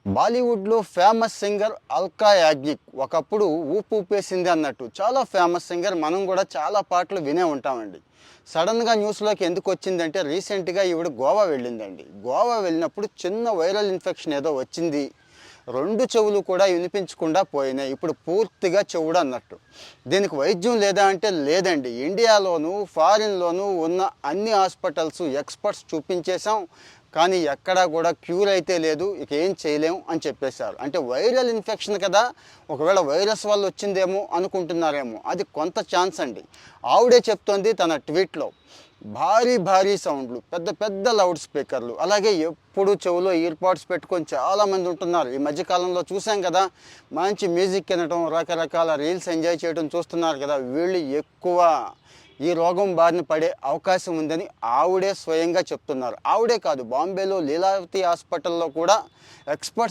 బాలీవుడ్లో famous singer Alka Yagnik ఒకప్పుడు ఊపు ఊపేసింది అన్నట్టు చాలా ఫేమస్ సింగర్. మనం కూడా చాలా పాటలు వినే ఉంటామండి. సడన్గా న్యూస్లోకి ఎందుకు వచ్చిందంటే రీసెంట్గా ఈవిడ గోవా వెళ్ళిందండి. గోవా వెళ్ళినప్పుడు చిన్న వైరల్ ఇన్ఫెక్షన్ ఏదో వచ్చింది. రెండు చెవులు కూడా వినిపించకుండా పోయినాయి. ఇప్పుడు పూర్తిగా చెవుడు అన్నట్టు. దీనికి వైద్యం లేదా అంటే లేదండి. ఇండియాలోను ఫారిన్లోను ఉన్న అన్ని హాస్పిటల్స్ ఎక్స్పర్ట్స్ చూపించేశాం, కానీ ఎక్కడా కూడా క్యూర్ అయితే లేదు, ఇక ఏం చేయలేము అని చెప్పేశారు. అంటే వైరల్ ఇన్ఫెక్షన్ కదా, ఒకవేళ వైరస్ వల్ల వచ్చిందేమో అనుకుంటున్నారేమో. అది కొంత ఛాన్స్ అండి. ఆవిడే చెప్తోంది తన ట్వీట్లో. భారీ భారీ సౌండ్లు, పెద్ద పెద్ద లౌడ్ స్పీకర్లు, అలాగే ఎప్పుడు చెవులో ఇయర్ పాడ్స్ పెట్టుకొని చాలామంది ఉంటున్నారు. ఈ మధ్యకాలంలో చూసాం కదా, మంచి మ్యూజిక్ వినటం, రకరకాల రీల్స్ ఎంజాయ్ చేయడం చూస్తున్నారు కదా. వీళ్ళు ఎక్కువ ఈ రోగం బారిన పడే అవకాశం ఉందని ఆవిడే స్వయంగా చెప్తున్నారు. ఆవిడే కాదు, బాంబేలో లీలావతి హాస్పిటల్లో కూడా ఎక్స్పర్ట్స్